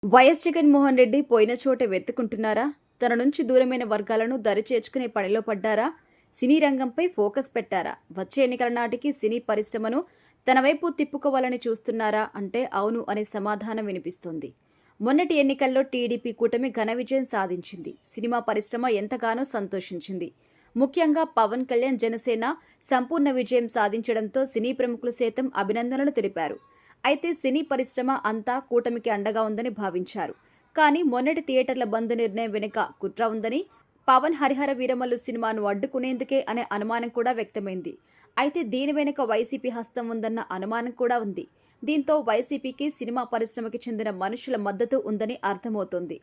YS Jaganmohan Reddy పోయిన చోటే వెతుకుంటున్నారా? తన నుంచి దూరమైన వర్గాలను దరిచేర్చుకునే పనిలో పడ్డారా? సినీ రంగంపై ఫోకస్ పెట్టారా? వచ్చే ఎన్నికల నాటికి సినీ పరిశ్రమను తన వైపు తిప్పుకోవాలని చూస్తున్నారా అంటే అవును అనే సమాధానం వినిపిస్తోంది. మొన్నటి ఎన్నికల్లో టీడీపీ కూటమి ఘన విజయం సాధించింది. సినిమా పరిశ్రమ ఎంతగానో సంతోషించింది. ముఖ్యంగా పవన్ కళ్యాణ్ జనసేన సంపూర్ణ విజయం సాధించడంతో సినీ ప్రముఖులు సైతం అభినందనలు తెలిపారు. అయితే సినీ పరిశ్రమ అంతా కూటమికి అండగా ఉందని భావించారు. కానీ మొన్నటి థియేటర్ల బంద్ నిర్ణయం వెనుక కుట్ర ఉందని, పవన్ హరిహర వీరమల్లు సినిమాను అడ్డుకునేందుకే అనే అనుమానం కూడా వ్యక్తమైంది. అయితే దీని వెనుక వైసీపీ హస్తం ఉందన్న అనుమానం కూడా ఉంది. దీంతో వైసీపీకి సినిమా పరిశ్రమకి చెందిన మనుషుల మద్దతు ఉందని అర్థమవుతోంది.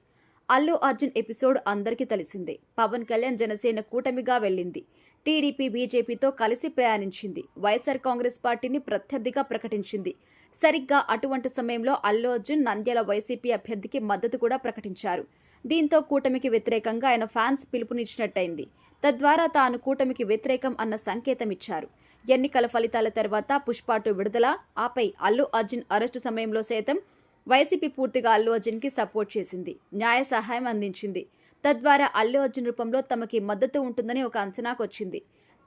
అల్లు అర్జున్ ఎపిసోడ్ అందరికీ తెలిసిందే. పవన్ కళ్యాణ్ జనసేన కూటమిగా వెళ్లింది. టీడీపీ బీజేపీతో కలిసి ప్రయాణించింది. వైఎస్ఆర్ కాంగ్రెస్ పార్టీని ప్రత్యర్థిగా ప్రకటించింది. సరిగ్గా అటువంటి సమయంలో అల్లు అర్జున్ నంద్యాల వైసీపీ అభ్యర్థికి మద్దతు కూడా ప్రకటించారు. దీంతో కూటమికి వ్యతిరేకంగా ఆయన ఫ్యాన్స్ పిలుపునిచ్చినట్టయింది. తద్వారా తాను కూటమికి వ్యతిరేకం అన్న సంకేతం ఇచ్చారు. ఎన్నికల ఫలితాల తర్వాత పుష్ప2 విడుదల, ఆపై అల్లు అర్జున్ అరెస్టు సమయంలో సైతం వైసీపీ పూర్తిగా అల్లు అర్జున్ కి సపోర్ట్ చేసింది. న్యాయ సహాయం అందించింది. తద్వారా అల్లు అర్జున్ రూపంలో తమకి మద్దతు ఉంటుందని ఒక అంచనాకొచ్చింది.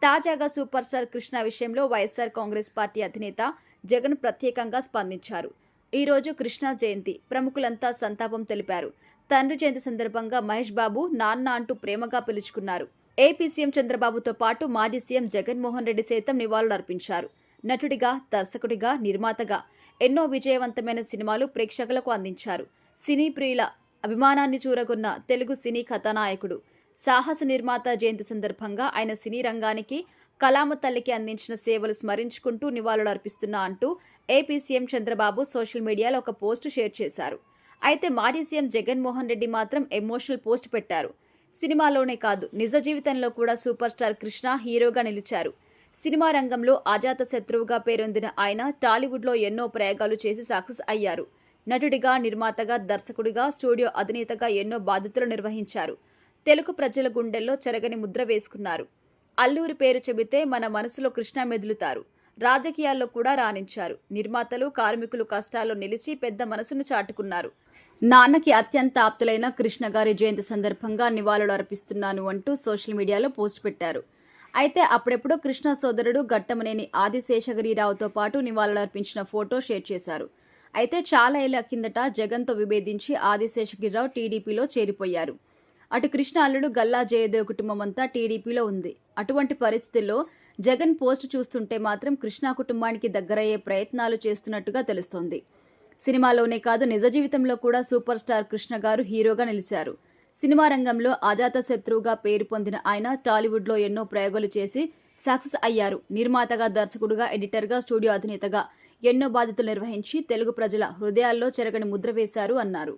తాజాగా సూపర్ స్టార్ కృష్ణ విషయంలో వైఎస్ఆర్ కాంగ్రెస్ పార్టీ అధినేత జగన్ ప్రత్యేకంగా స్పందించారు. ఈ రోజు కృష్ణ జయంతి. ప్రముఖులంతా సంతాపం తెలిపారు. తండ్రి జయంతి సందర్భంగా మహేష్ బాబు నాన్న అంటూ ప్రేమగా పిలుచుకున్నారు. ఏపీ సీఎం చంద్రబాబుతో పాటు మాజీ సీఎం జగన్మోహన్ రెడ్డి సైతం నివాళులర్పించారు. నటుడిగా, దర్శకుడిగా, నిర్మాతగా ఎన్నో విజయవంతమైన సినిమాలు ప్రేక్షకులకు అందించారు. సినీ ప్రియుల అభిమానాన్ని చూరగొన్న తెలుగు సినీ కథానాయకుడు. సాహస నిర్మాత జయంతి సందర్భంగా ఆయన సినీ రంగానికి, కళామ తల్లికి అందించిన సేవలు స్మరించుకుంటూ నివాళులర్పిస్తున్నా అంటూ ఏపీ సీఎం చంద్రబాబు సోషల్ మీడియాలో ఒక పోస్టు షేర్ చేశారు. అయితే మాజీ సీఎం జగన్మోహన్ రెడ్డి మాత్రం ఎమోషనల్ పోస్ట్ పెట్టారు. సినిమాలోనే కాదు, నిజ జీవితంలో కూడా సూపర్ స్టార్ కృష్ణ హీరోగా నిలిచారు. సినిమా రంగంలో అజాత శత్రువుగా పేరొందిన ఆయన టాలీవుడ్లో ఎన్నో ప్రయోగాలు చేసి సక్సెస్ అయ్యారు. నటుడిగా, నిర్మాతగా, దర్శకుడిగా, స్టూడియో అధినేతగా ఎన్నో బాధ్యతలు నిర్వహించారు. తెలుగు ప్రజల గుండెల్లో చెరగని ముద్ర వేసుకున్నారు. అల్లూరి పేరు చెబితే మన మనసులో కృష్ణ మెదులుతారు. రాజకీయాల్లో కూడా రాణించారు. నిర్మాతలు, కార్మికులు కష్టాల్లో నిలిచి పెద్ద మనసును చాటుకున్నారు. నాన్నకి అత్యంత ఆప్తులైన కృష్ణ గారి జయంతి సందర్భంగా నివాళులు అర్పిస్తున్నాను అంటూ సోషల్ మీడియాలో పోస్ట్ పెట్టారు. అయితే అప్పుడెప్పుడో కృష్ణ సోదరుడు ఘట్టమనేని ఆదిశేషగిరిరావుతో పాటు నివాళులర్పించిన ఫోటో షేర్ చేశారు. అయితే చాలా ఏళ్ల కిందట జగన్తో విభేదించి ఆదిశేషగిరిరావు టీడీపీలో చేరిపోయారు. అటు కృష్ణ అల్లుడు గల్లా జయదేవ్ కుటుంబం అంతా టీడీపీలో ఉంది. అటువంటి పరిస్థితుల్లో జగన్ పోస్టు చూస్తుంటే మాత్రం కృష్ణ కుటుంబానికి దగ్గరయ్యే ప్రయత్నాలు చేస్తున్నట్టుగా తెలుస్తోంది. సినిమాలోనే కాదు, నిజ జీవితంలో కూడా సూపర్ స్టార్ కృష్ణ గారు హీరోగా నిలిచారు. సినిమా రంగంలో అజాత శత్రువుగా పేరు పొందిన ఆయన టాలీవుడ్లో ఎన్నో ప్రయోగాలు చేసి సక్సెస్ అయ్యారు. నిర్మాతగా, దర్శకుడుగా, ఎడిటర్గా, స్టూడియో అధినేతగా ఎన్నో బాధ్యతలు నిర్వహించి తెలుగు ప్రజల హృదయాల్లో చెరగని ముద్ర వేశారు అన్నారు.